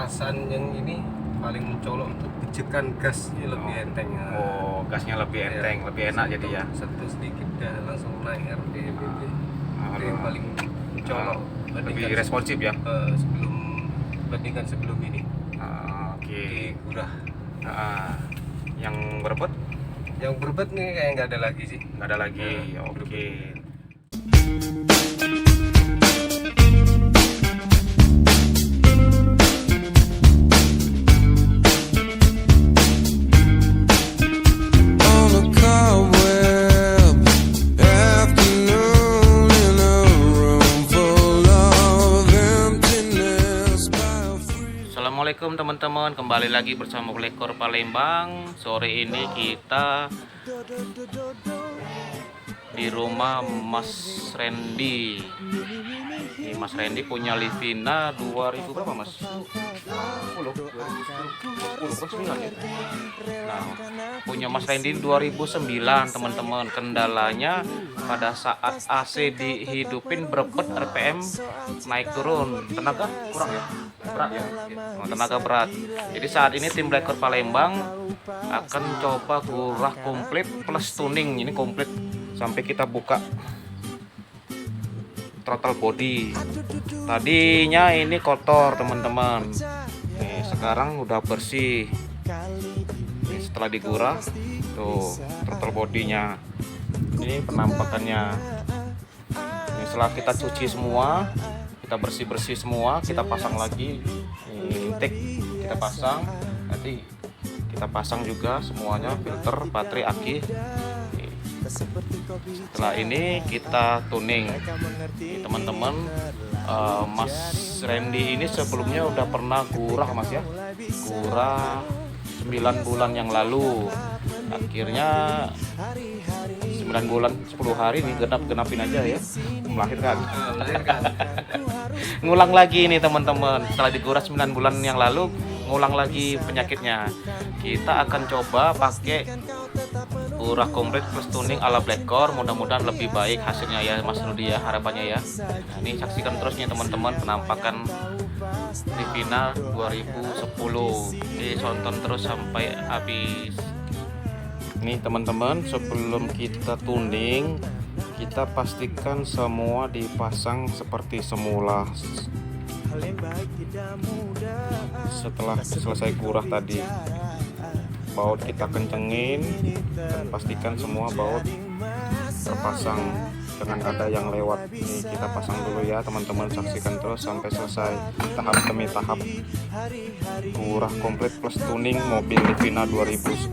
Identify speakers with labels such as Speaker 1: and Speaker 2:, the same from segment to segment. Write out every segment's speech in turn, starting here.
Speaker 1: kemasan yang ini paling mencolok untuk pijakan gasnya lebih enteng.
Speaker 2: Oh, gasnya lebih enteng, lebih enak jadi ya.
Speaker 1: Satu sedikit dan langsung naik RPM itu. Itu yang paling mencolok.
Speaker 2: Lebih responsif ya.
Speaker 1: Bandingkan sebelum ini.
Speaker 2: Oke.
Speaker 1: Murah.
Speaker 2: Yang berebut?
Speaker 1: Yang berebut nih kayak nggak ada lagi sih.
Speaker 2: Nggak ada lagi. Oke. Assalamualaikum teman-teman, kembali lagi bersama Lekor Palembang. Sore ini kita di rumah Mas Randy. Ini Mas Randy punya Livina 2000 berapa Mas? 10 ya? Nah, punya Mas Randy 2009 teman-teman. Kendalanya pada saat AC dihidupin berebut RPM naik turun, tenaga kurang ya? Berat ya? Tenaga berat. Jadi saat ini tim Lekor Palembang akan coba gurah komplit plus tuning. Ini komplit sampai kita buka throttle body. Tadinya ini kotor teman-teman. Nih, sekarang udah bersih. Nih, setelah digurah tuh throttle bodinya. Ini penampakannya. Ini setelah kita cuci semua, kita bersih-bersih semua, kita pasang lagi intake, kita pasang, nanti kita pasang juga semuanya, filter, baterai, aki. Setelah ini kita tuning. Teman-teman, Mas Randy ini sebelumnya udah pernah gurah Mas ya, gurah 9 bulan yang lalu. Akhirnya 9 bulan 10 hari nih, genapin aja ya, melahirkan. Ngulang lagi nih teman-teman, setelah digurah 9 bulan yang lalu, ngulang lagi penyakitnya. Kita akan coba pakai gurah komplit plus tuning ala Lekor. Mudah-mudahan lebih baik hasilnya ya Mas Rudi ya, harapannya ya. Nah, ini saksikan terus nih teman-teman penampakan Livina 2010. Tonton terus sampai habis. Nih teman-teman, sebelum kita tuning, kita pastikan semua dipasang seperti semula. Setelah selesai gurah tadi, baut kita kencengin dan pastikan semua baut terpasang, jangan ada yang lewat. Nih kita pasang dulu ya teman-teman, saksikan terus sampai selesai tahap demi tahap gurah komplit plus tuning mobil Livina 2010.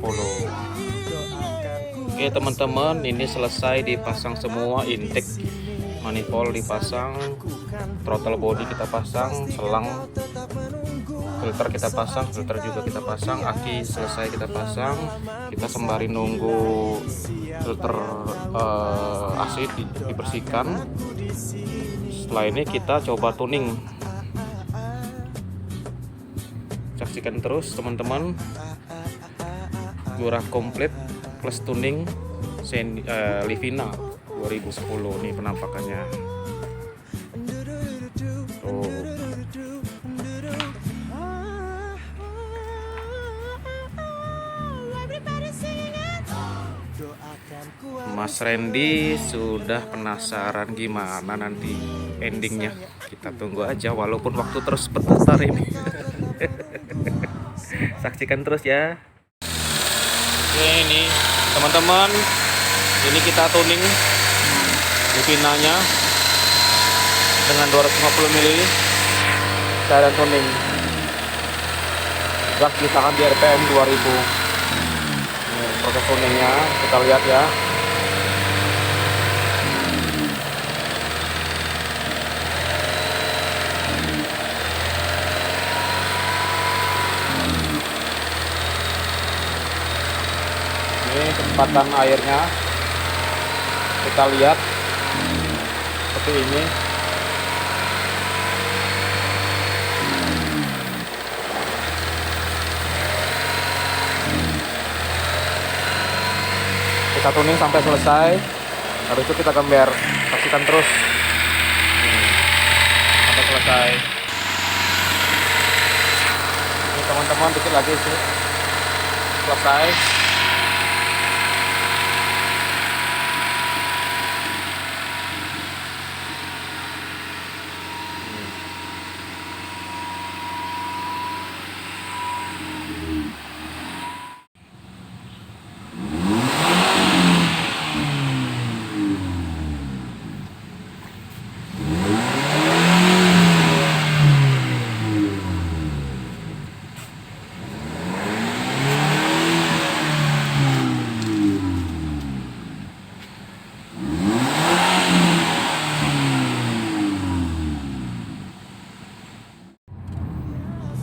Speaker 2: Oke teman-teman, ini selesai dipasang semua, intake, manifold dipasang, throttle body kita pasang, selang, filter kita pasang, filter juga kita pasang, aki selesai kita pasang. Kita sembari nunggu filter AC dibersihkan. Setelah ini kita coba tuning. Saksikan terus teman-teman, gurah komplit plus tuning Livina 2010 nih penampakannya. Tuh. Mas Randy sudah penasaran gimana nanti endingnya. Kita tunggu aja walaupun waktu terus berputar ini. Saksikan terus ya. Oke, ini teman-teman, ini kita tuning Livinanya dengan 250 ml cairan tuning. Gas ditahan di RPM 2000. Ini proses tuningnya kita lihat ya. Ini kecepatan airnya kita lihat seperti ini. Kita tuning sampai selesai, habis itu kita gambar, saksikan terus sampai selesai. teman-teman, dikit lagi sih selesai.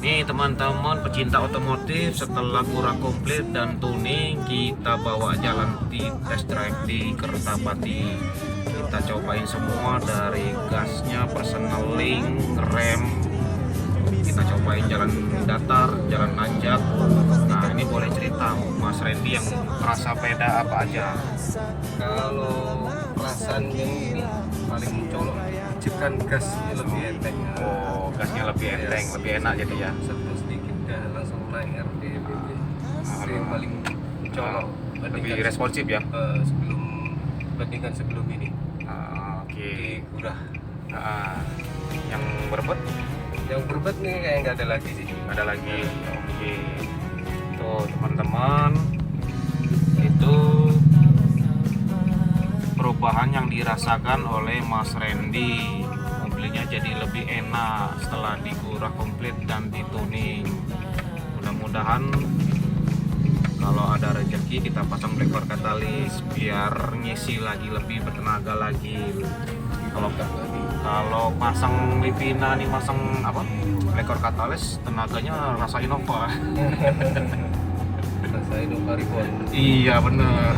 Speaker 2: Nih teman-teman pecinta otomotif, setelah kurang komplit dan tuning, kita bawa jalan di test drive di Kertapati. Kita cobain semua dari gasnya, personeling, rem. Kita cobain jalan datar, jalan nanjak. Nah ini boleh cerita Mas Randy yang merasa beda apa aja?
Speaker 1: Kalau perasaan yang ini paling mencolok, cikan gasnya lebih enteng.
Speaker 2: Oh, gasnya lebih enteng, lebih enak jadi ya.
Speaker 1: Satu sedikit dan langsung naik RPM itu. Itu yang paling mencolok.
Speaker 2: Lebih responsif ya.
Speaker 1: Bandingkan sebelum ini.
Speaker 2: Oke.
Speaker 1: Di Gurah.
Speaker 2: Yang berbet?
Speaker 1: Yang berbet nih kayak nggak ada lagi sih.
Speaker 2: Nggak ada lagi. Oke. Tuh teman-teman, itu perubahan yang dirasakan oleh Mas Randy. Mobilnya jadi lebih enak setelah digurah komplit dan dituning. Mudah-mudahan kalau ada rezeki kita pasang blackout katalis biar ngisi lagi, lebih bertenaga lagi. Kalau pasang Livina nih, pasang apa, blackout katalis, tenaganya rasa Innova.
Speaker 1: Rasa Innova Reborn.
Speaker 2: Iya bener,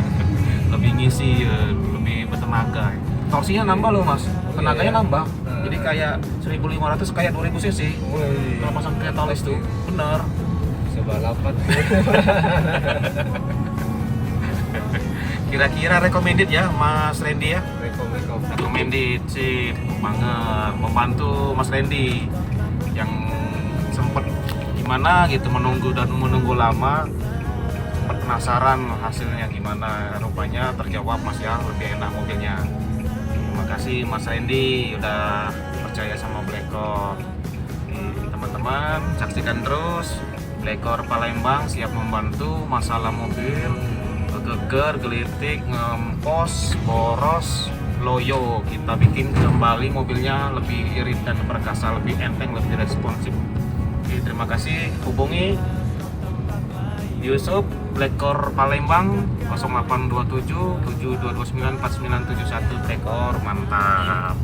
Speaker 2: lebih ngisi ya, lebih bertenaga. Torsinya nambah loh mas, tenaganya nambah. Jadi kayak 1500 kayak 2000 cc. Kalau pasang katalis tuh bener.
Speaker 1: Bisa balapan.
Speaker 2: Kira-kira recommended ya Mas Randy ya?
Speaker 1: Recommended
Speaker 2: Sih banget, membantu Mas Randy yang sempet gimana gitu menunggu lama, sempet penasaran hasilnya gimana. Rupanya terjawab Mas ya, lebih enak mobilnya. Terima kasih Mas Randy udah percaya sama Blackor. Teman-teman saksikan terus Blackor Palembang siap membantu masalah mobil, geger, gelitik, ngempos, boros, loyo. Kita bikin kembali mobilnya lebih irit dan perkasa, lebih enteng, lebih responsif. Oke, terima kasih. Hubungi Yusuf Blackor Palembang 0827 7229 4971. Blackor mantap.